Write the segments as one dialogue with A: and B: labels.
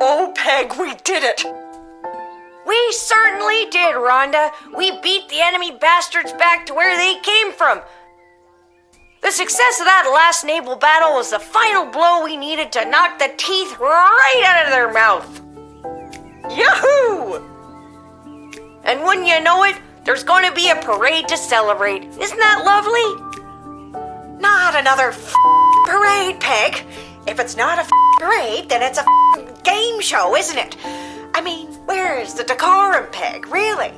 A: Oh, Peg, we did it!
B: We certainly did, Rhonda. We beat the enemy bastards back to where they came from. The success of that last naval battle was the final blow we needed to knock the teeth right out of their mouth.
A: Yahoo!
B: And wouldn't you know it, there's going to be a parade to celebrate. Isn't that lovely?
A: Not another parade, Peg. If it's not a parade, then it's a game show, isn't it? I mean, where's the decorum, Peg, really?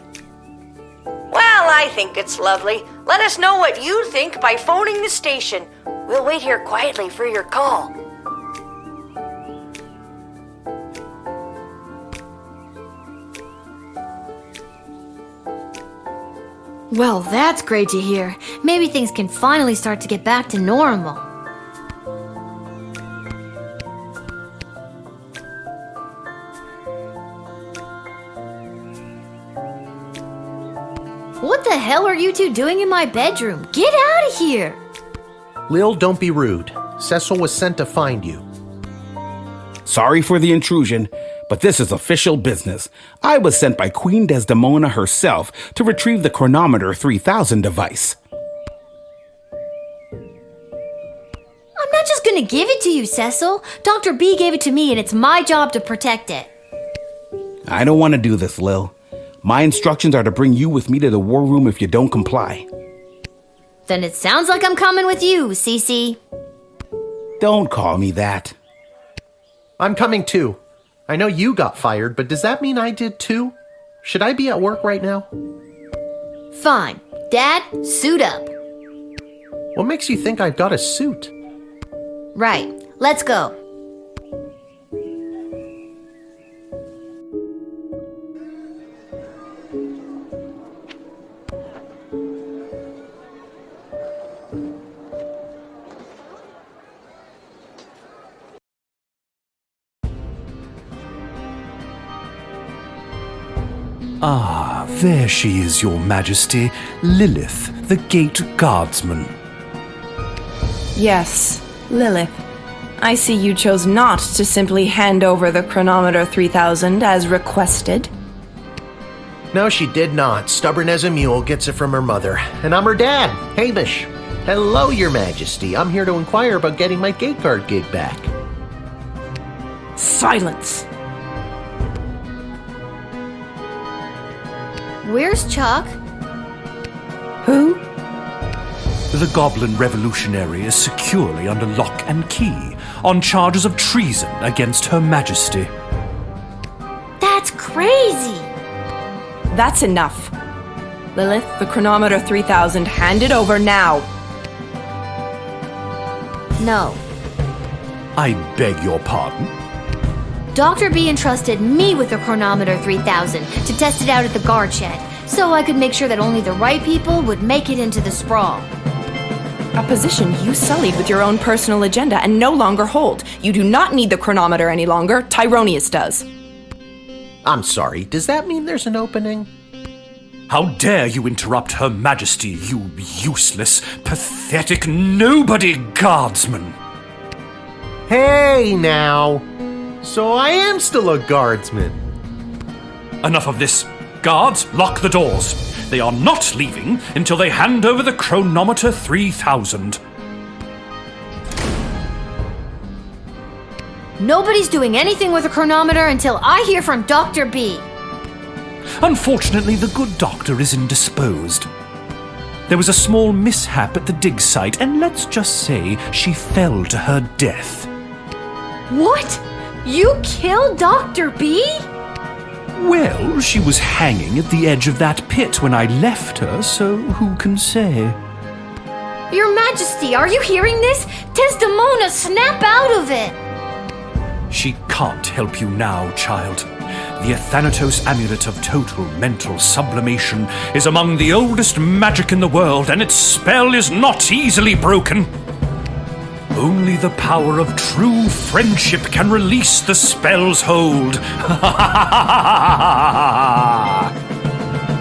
B: Well, I think it's lovely. Let us know what you think by phoning the station. We'll wait here quietly for your call.
C: Well, that's great to hear. Maybe things can finally start to get back to normal. What the hell are you two doing in my bedroom? Get out of here!
D: Lil, don't be rude. Cecil was sent to find you.
E: Sorry for the intrusion, but this is official business. I was sent by Queen Desdemona herself to retrieve the Chronometer 3000 device.
C: I'm not just gonna give it to you, Cecil. Dr. B gave it to me and it's my job to protect it.
E: I don't want to do this, Lil. My instructions are to bring you with me to the war room if you don't comply.
C: Then it sounds like I'm coming with you, Cece.
E: Don't call me that.
D: I'm coming too. I know you got fired, but does that mean I did too? Should I be at work right now?
C: Fine. Dad, suit up.
D: What makes you think I've got a suit?
C: Right. Let's go.
F: Ah, there she is, Your Majesty, Lilith, the Gate Guardsman.
G: Yes, Lilith. I see you chose not to simply hand over the Chronometer 3000 as requested.
D: No, she did not. Stubborn as a mule, gets it from her mother. And I'm her dad, Hamish. Hello, Your Majesty. I'm here to inquire about getting my gate guard gig back.
G: Silence!
C: Where's Chuck?
G: Who?
F: The Goblin Revolutionary is securely under lock and key on charges of treason against Her Majesty.
C: That's crazy!
G: That's enough. Lilith, the Chronometer 3000, hand it over now.
C: No.
F: I beg your pardon?
C: Dr. B entrusted me with the Chronometer 3000 to test it out at the guard shed, so I could make sure that only the right people would make it into the sprawl.
G: A position you sullied with your own personal agenda and no longer hold. You do not need the chronometer any longer. Tyronius does.
D: I'm sorry, does that mean there's an opening?
F: How dare you interrupt Her Majesty, you useless, pathetic nobody guardsman!
D: Hey, now! So I am still a guardsman.
F: Enough of this. Guards, lock the doors. They are not leaving until they hand over the Chronometer 3000.
C: Nobody's doing anything with a chronometer until I hear from Dr. B.
F: Unfortunately, the good doctor is indisposed. There was a small mishap at the dig site, and let's just say she fell to her death.
C: What? You killed Dr. B?
F: Well, she was hanging at the edge of that pit when I left her, so who can say?
C: Your Majesty, are you hearing this? Desdemona, snap out of it!
F: She can't help you now, child. The Athanatos Amulet of Total Mental Sublimation is among the oldest magic in the world, and its spell is not easily broken. Only the power of true friendship can release the spell's hold.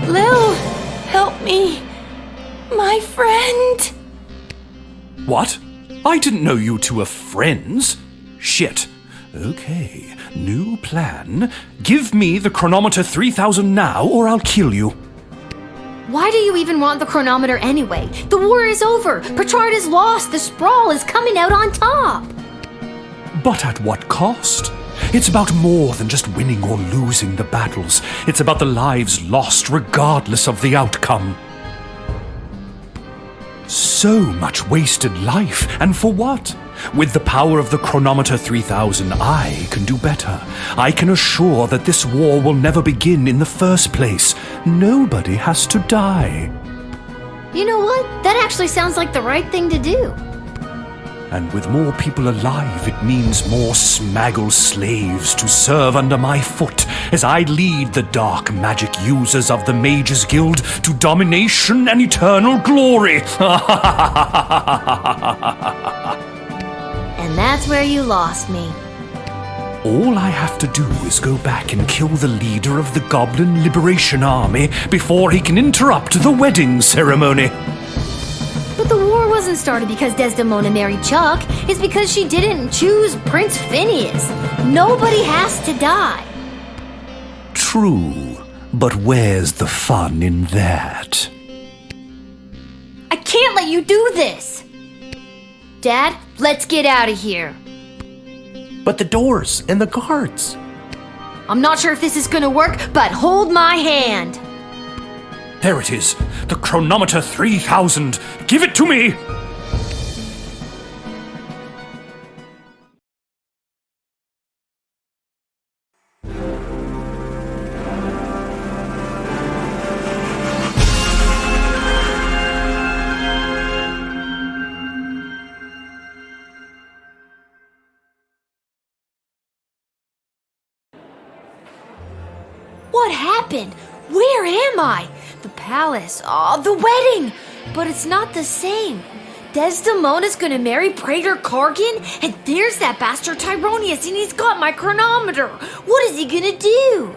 G: Lil, help me. My friend.
F: What? I didn't know you two were friends. Shit. Okay, new plan. Give me the chronometer 3000 now, or I'll kill you.
C: Why do you even want the chronometer anyway? The war is over. Petrard is lost. The Sprawl is coming out on top.
F: But at what cost? It's about more than just winning or losing the battles. It's about the lives lost regardless of the outcome. So much wasted life, and for what? With the power of the chronometer 3000, I can do better. I can assure that this war will never begin in the first place. Nobody has to die.
C: You know what? That actually sounds like the right thing to do.
F: And with more people alive, it means more smaggle slaves to serve under my foot as I lead the dark magic users of the Mages Guild to domination and eternal glory.
C: And that's where you lost me.
F: All I have to do is go back and kill the leader of the Goblin Liberation Army before he can interrupt the wedding ceremony.
C: But the war wasn't started because Desdemona married Chuck. It's because she didn't choose Prince Phineas. Nobody has to die.
F: True, but where's the fun in that?
C: I can't let you do this! Dad, let's get out of here.
D: But the doors and the guards.
C: I'm not sure if this is gonna work, but hold my hand.
F: There it is, the chronometer 3000. Give it to me!
C: What happened? Where am I? The palace. Oh, the wedding! But it's not the same. Desdemona's gonna marry Praetor Kargan, and there's that bastard Tyronius, and he's got my chronometer. What is he gonna do?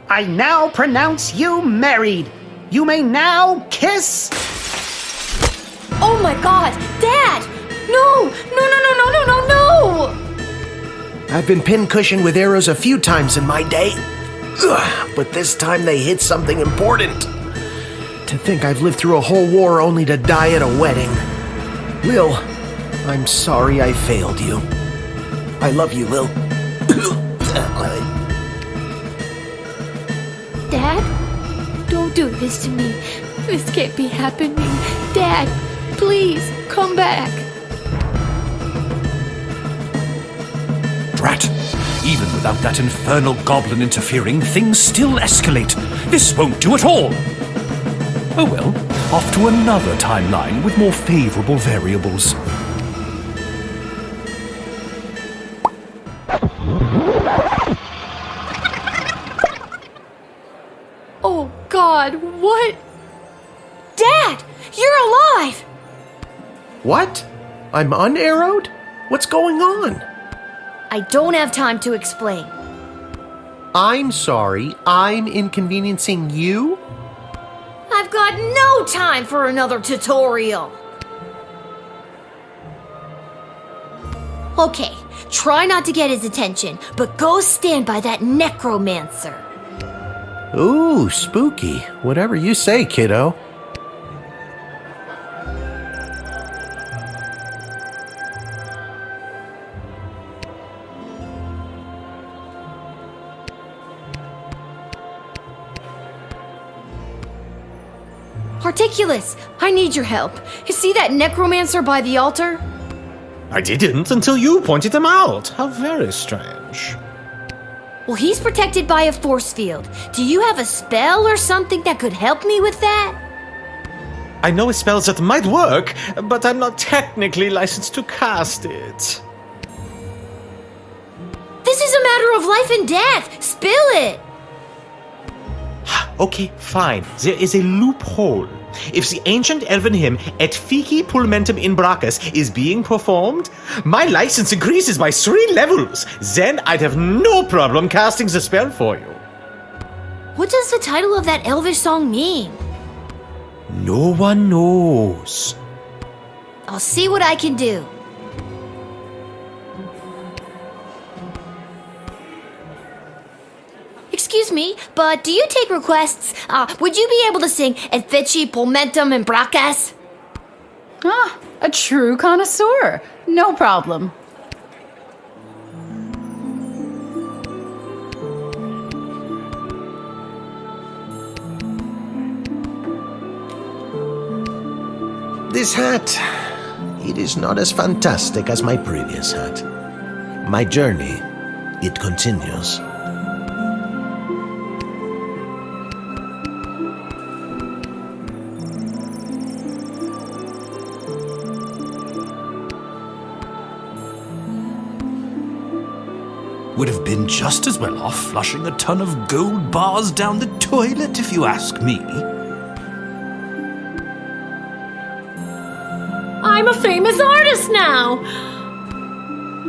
H: I now pronounce you married. You may now kiss.
C: Oh my god! Dad! No! No!
D: I've been pincushioned with arrows a few times in my day. Ugh, but this time they hit something important. To think I've lived through a whole war only to die at a wedding. Lil, I'm sorry I failed you. I love you, Lil.
C: Dad? Don't do this to me. This can't be happening. Dad, please, come back.
F: Drat! Even without that infernal goblin interfering, things still escalate. This won't do at all. Oh well, off to another timeline with more favorable variables.
C: Oh God, what? Dad, you're alive!
D: What? I'm unarrowed? What's going on?
C: I don't have time to explain.
D: I'm sorry, I'm inconveniencing you?
C: I've got no time for another tutorial. Okay, try not to get his attention, but go stand by that necromancer.
D: Ooh, spooky. Whatever you say, kiddo.
C: Articulus, I need your help. You see that necromancer by the altar?
I: I didn't until you pointed him out. How very strange.
C: Well, he's protected by a force field. Do you have a spell or something that could help me with that?
I: I know spells that might work, but I'm not technically licensed to cast it.
C: This is a matter of life and death. Spill it.
I: Okay, fine. There is a loophole. If the ancient elven hymn Et Fici Pulmentum in Brachus is being performed, my license increases by 3 levels. Then I'd have no problem casting the spell for you.
C: What does the title of that elvish song mean?
I: No one knows.
C: I'll see what I can do. Excuse me, but do you take requests? Would you be able to sing Et Feci Pulmentum in Bracas?
J: Ah, a true connoisseur. No problem.
D: This hat, it is not as fantastic as my previous hat. My journey, it continues.
F: Would have been just as well off flushing a ton of gold bars down the toilet, if you ask me.
K: I'm a famous artist now!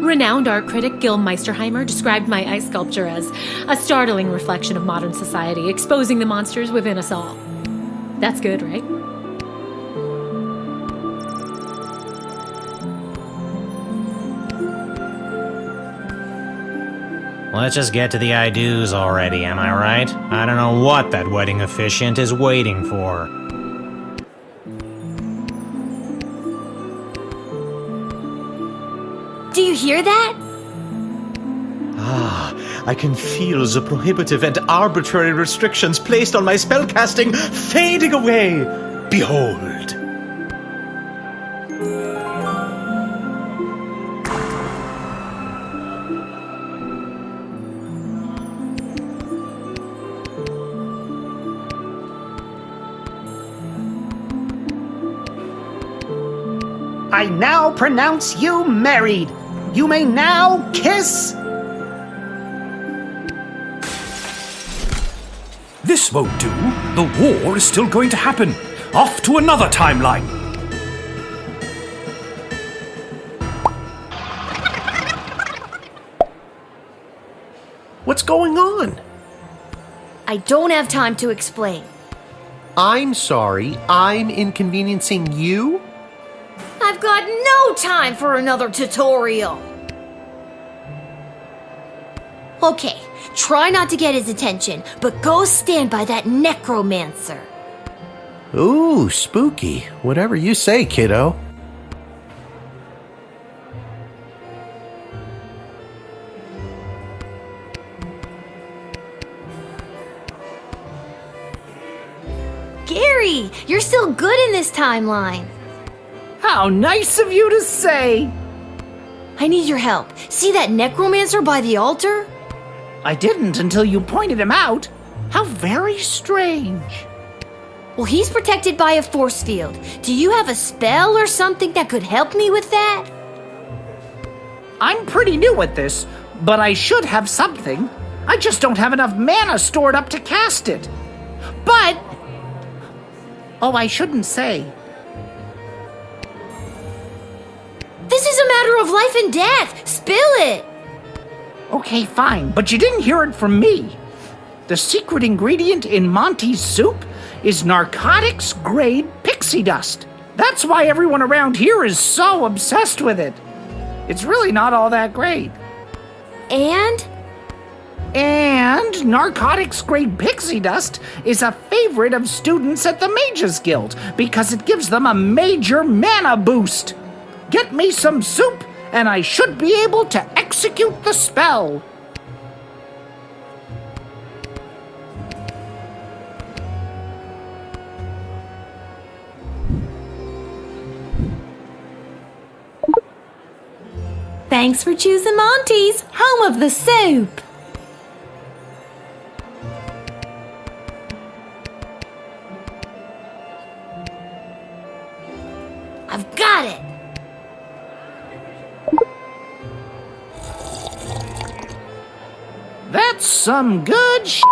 K: Renowned art critic Gil Meisterheimer described my ice sculpture as a startling reflection of modern society, exposing the monsters within us all. That's good, right?
L: Let's just get to the I-dos already, am I right? I don't know what that wedding officiant is waiting for.
C: Do you hear that?
I: I can feel the prohibitive and arbitrary restrictions placed on my spellcasting fading away. Behold.
H: I now pronounce you married. You may now kiss.
F: This won't do. The war is still going to happen. Off to another timeline.
D: What's going on?
C: I don't have time to explain.
D: I'm sorry, I'm inconveniencing you?
C: I've got no time for another tutorial. Okay, try not to get his attention, but go stand by that necromancer.
D: Ooh, spooky. Whatever you say, kiddo.
C: Gary, you're still good in this timeline.
H: How nice of you to say.
C: I need your help. See that necromancer by the altar?
H: I didn't until you pointed him out. How very strange.
C: Well, he's protected by a force field. Do you have a spell or something that could help me with that?
H: I'm pretty new at this, but I should have something. I just don't have enough mana stored up to cast it. But... oh, I shouldn't say.
C: This is a matter of life and death. Spill it.
H: Okay, fine, but you didn't hear it from me. The secret ingredient in Monty's soup is narcotics-grade pixie dust. That's why everyone around here is so obsessed with it. It's really not all that great.
C: And
H: narcotics-grade pixie dust is a favorite of students at the Mages Guild because it gives them a major mana boost. Get me some soup, and I should be able to execute the spell.
K: Thanks for choosing Monty's, home of the soup.
C: I've got it.
H: That's some good shit.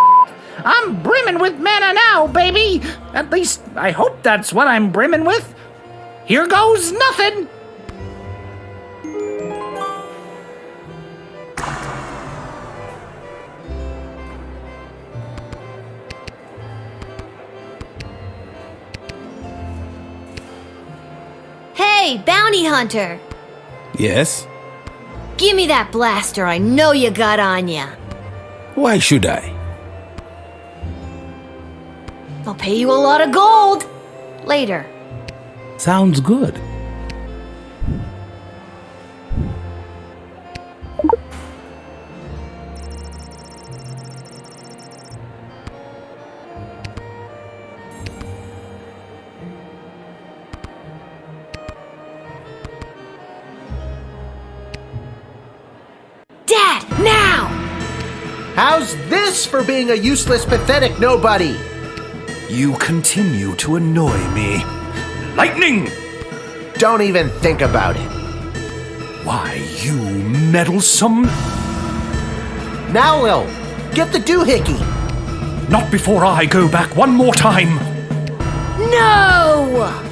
H: I'm brimming with mana now, baby. At least, I hope that's what I'm brimming with. Here goes nothing.
C: Hey, Hey, bounty hunter!
E: Yes?
C: Give me that blaster I know you got on ya.
E: Why should I?
C: I'll pay you a lot of gold. Later.
E: Sounds good.
C: Dad, now!
D: How's this for being a useless, pathetic nobody?
F: You continue to annoy me. Lightning!
D: Don't even think about it.
F: Why, you meddlesome...
D: Now, Lil, get the doohickey.
F: Not before I go back one more time.
C: No!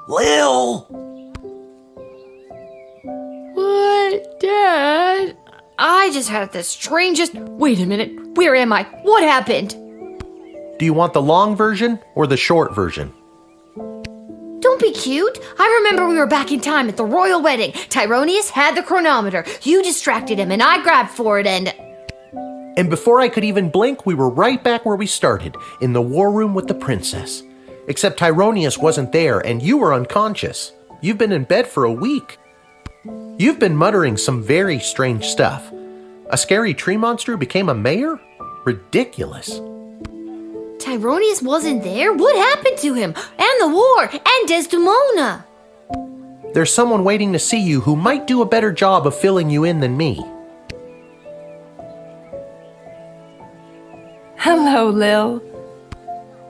D: Lil!
C: What, Dad? I just had the strangest... Wait a minute. Where am I? What happened?
D: Do you want the long version or the short version?
C: Don't be cute. I remember we were back in time at the royal wedding. Tyronius had the chronometer. You distracted him and I grabbed for it
D: And before I could even blink, we were right back where we started, in the war room with the princess. Except Tyronius wasn't there and you were unconscious. You've been in bed for a week. You've been muttering some very strange stuff. A scary tree monster became a mayor? Ridiculous.
C: Tyronius wasn't there? What happened to him? And the war? And Desdemona?
D: There's someone waiting to see you who might do a better job of filling you in than me.
G: Hello, Lil.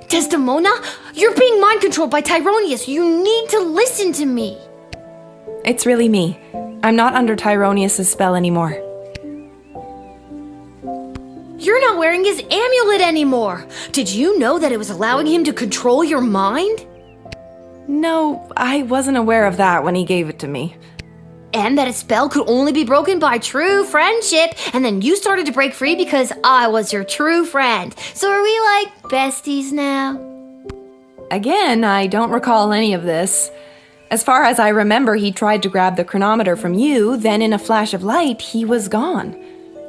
C: Desdemona? You're being mind controlled by Tyronius. You need to listen to me.
G: It's really me. I'm not under Tyronius' spell anymore.
C: You're not wearing his amulet anymore. Did you know that it was allowing him to control your mind?
G: No, I wasn't aware of that when he gave it to me.
C: And that a spell could only be broken by true friendship. And then you started to break free because I was your true friend. So are we like besties now?
G: Again, I don't recall any of this. As far as I remember, he tried to grab the chronometer from you, then in a flash of light, he was gone.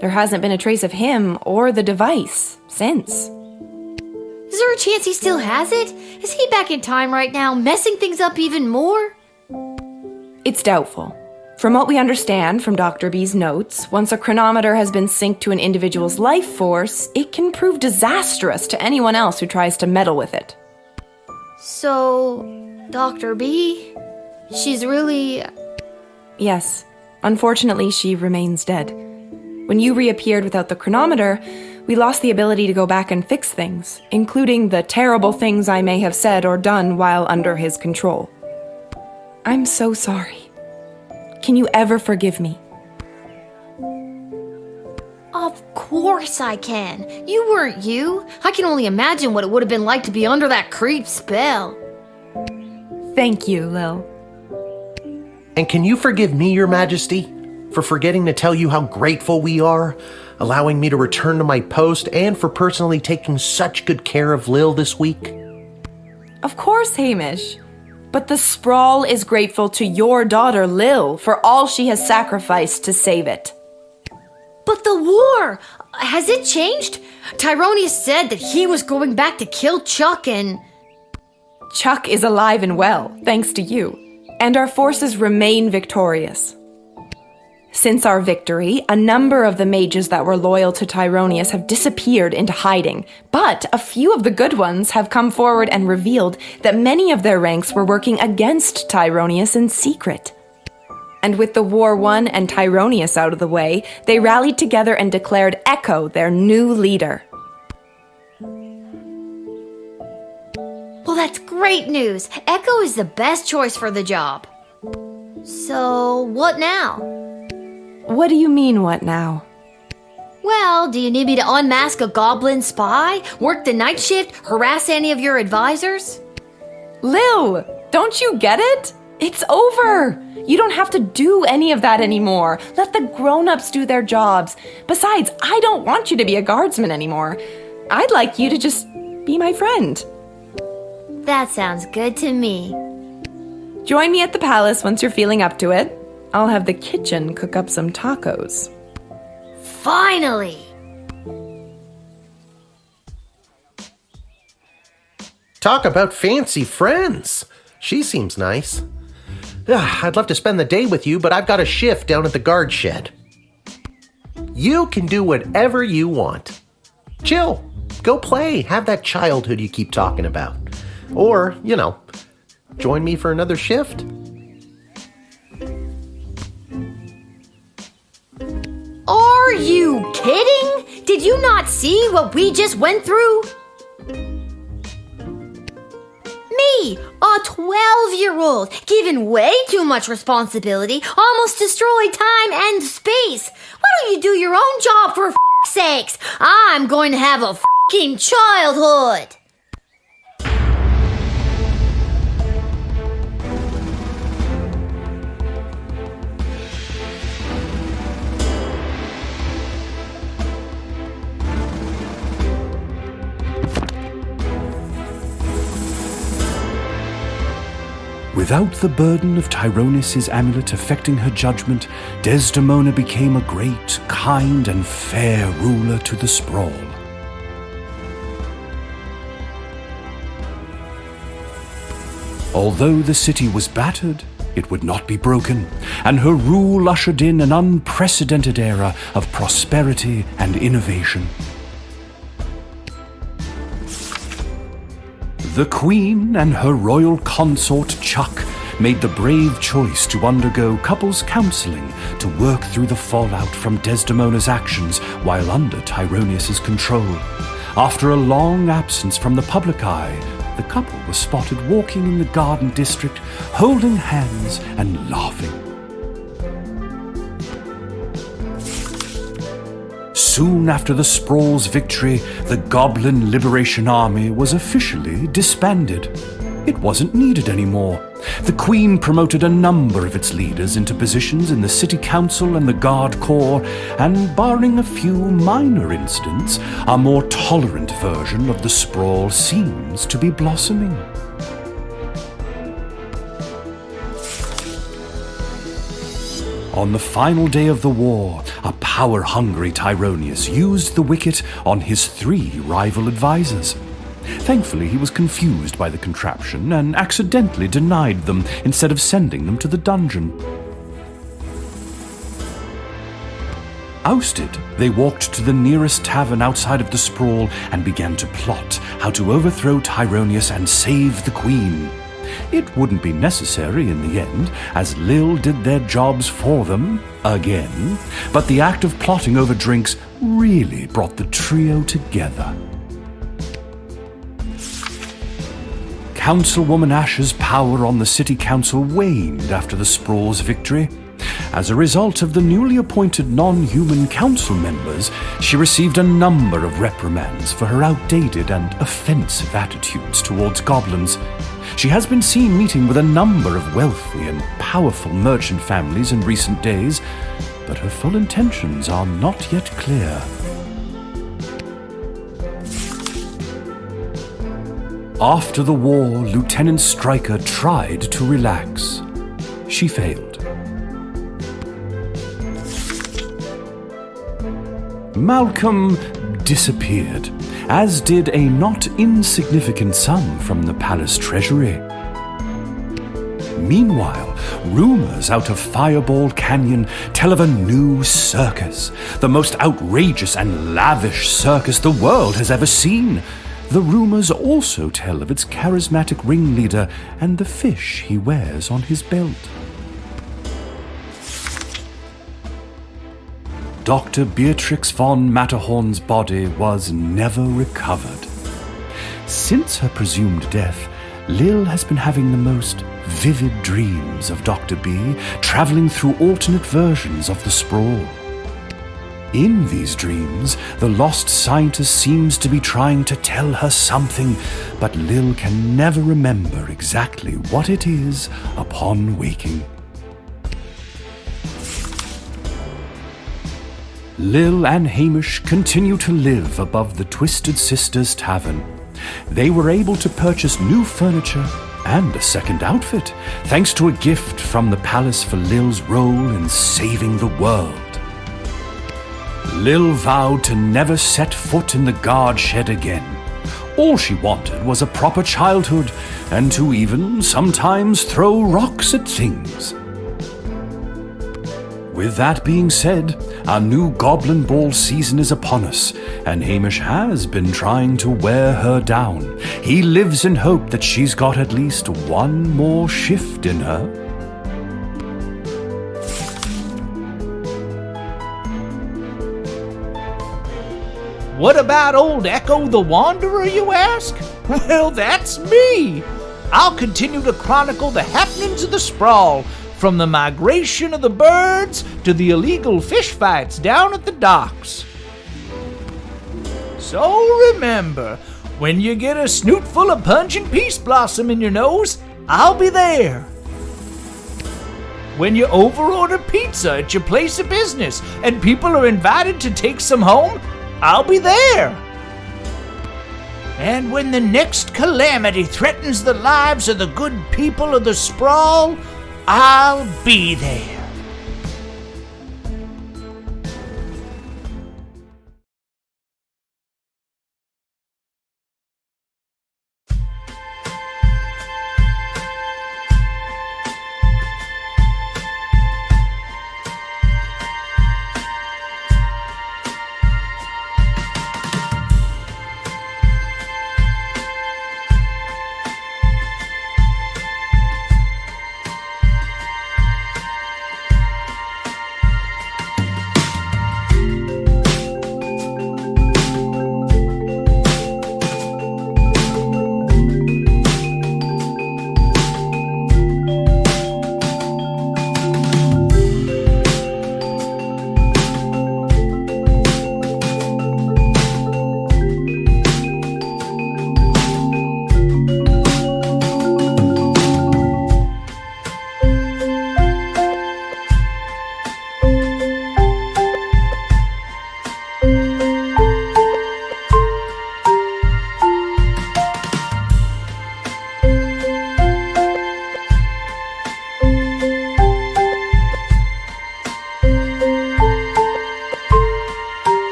G: There hasn't been a trace of him or the device since.
C: Is there a chance he still has it? Is he back in time right now, messing things up even more?
G: It's doubtful. From what we understand from Dr. B's notes, once a chronometer has been synced to an individual's life force, it can prove disastrous to anyone else who tries to meddle with it.
C: So, Dr. B, she's really...
G: Yes. Unfortunately, she remains dead. When you reappeared without the chronometer, we lost the ability to go back and fix things, including the terrible things I may have said or done while under his control. I'm so sorry. Can you ever forgive me?
C: Of course I can. You weren't you. I can only imagine what it would have been like to be under that creep spell.
G: Thank you, Lil.
D: And can you forgive me, Your Majesty, for forgetting to tell you how grateful we are, allowing me to return to my post, and for personally taking such good care of Lil this week?
G: Of course, Hamish. But the Sprawl is grateful to your daughter, Lil, for all she has sacrificed to save it.
C: But the war! Has it changed? Tyronius said that he was going back to kill Chuck and...
G: Chuck is alive and well, thanks to you. And our forces remain victorious. Since our victory, a number of the mages that were loyal to Tyronius have disappeared into hiding, but a few of the good ones have come forward and revealed that many of their ranks were working against Tyronius in secret. And with the war won and Tyronius out of the way, they rallied together and declared Echo their new leader.
C: Well, that's great news. Echo is the best choice for the job. So, what now?
G: What do you mean, what now?
C: Well, do you need me to unmask a goblin spy, work the night shift, harass any of your advisors?
G: Lil, don't you get it? It's over. You don't have to do any of that anymore. Let the grown-ups do their jobs. Besides, I don't want you to be a guardsman anymore. I'd like you to just be my friend.
C: That sounds good to me.
G: Join me at the palace once you're feeling up to it. I'll have the kitchen cook up some tacos.
C: Finally!
D: Talk about fancy friends. She seems nice. I'd love to spend the day with you, but I've got a shift down at the guard shed. You can do whatever you want. Chill. Go play. Have that childhood you keep talking about. Or, join me for another shift.
C: Are you kidding? Did you not see what we just went through? Me, a 12-year-old, given way too much responsibility, almost destroyed time and space. Why don't you do your own job for f***'s sakes? I'm going to have a f***ing childhood.
F: Without the burden of Tyronis' amulet affecting her judgment, Desdemona became a great, kind, and fair ruler to the sprawl. Although the city was battered, it would not be broken, and her rule ushered in an unprecedented era of prosperity and innovation. The Queen and her royal consort Chuck made the brave choice to undergo couples counseling to work through the fallout from Desdemona's actions while under Tyronis' control. After a long absence from the public eye, the couple was spotted walking in the garden district, holding hands and laughing. Soon after the Sprawl's victory, the Goblin Liberation Army was officially disbanded. It wasn't needed anymore. The Queen promoted a number of its leaders into positions in the City Council and the Guard Corps, and barring a few minor incidents, a more tolerant version of the Sprawl seems to be blossoming. On the final day of the war, a power-hungry Tyronius used the wicket on his 3 rival advisors. Thankfully, he was confused by the contraption and accidentally denied them instead of sending them to the dungeon. Ousted, they walked to the nearest tavern outside of the Sprawl and began to plot how to overthrow Tyronius and save the Queen. It wouldn't be necessary in the end, as Lil did their jobs for them, again, but the act of plotting over drinks really brought the trio together. Councilwoman Ash's power on the City Council waned after the Sprawl's victory. As a result of the newly appointed non-human council members, she received a number of reprimands for her outdated and offensive attitudes towards goblins. She has been seen meeting with a number of wealthy and powerful merchant families in recent days, but her full intentions are not yet clear. After the war, Lieutenant Stryker tried to relax. She failed. Malcolm disappeared, as did a not insignificant sum from the palace treasury. Meanwhile, rumors out of Fireball Canyon tell of a new circus, the most outrageous and lavish circus the world has ever seen. The rumors also tell of its charismatic ringleader and the fish he wears on his belt. Dr. Beatrix von Matterhorn's body was never recovered. Since her presumed death, Lil has been having the most vivid dreams of Dr. B, traveling through alternate versions of the sprawl. In these dreams, the lost scientist seems to be trying to tell her something, but Lil can never remember exactly what it is upon waking. Lil and Hamish continue to live above the Twisted Sisters Tavern. They were able to purchase new furniture and a second outfit, thanks to a gift from the palace for Lil's role in saving the world. Lil vowed to never set foot in the guard shed again. All she wanted was a proper childhood, and to even sometimes throw rocks at things. With that being said, our new Goblin Ball season is upon us, and Hamish has been trying to wear her down. He lives in hope that she's got at least one more shift in her.
H: What about old Echo the Wanderer, you ask? Well, that's me! I'll continue to chronicle the happenings of the sprawl, from the migration of the birds to the illegal fish fights down at the docks. So remember, when you get a snoot full of pungent peace blossom in your nose, I'll be there. When you overorder pizza at your place of business and people are invited to take some home, I'll be there. And when the next calamity threatens the lives of the good people of the sprawl, I'll be there.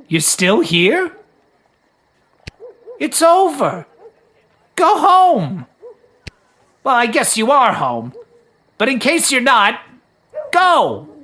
H: You still here? It's over. Go home. Well, I guess you are home. But in case you're not, go!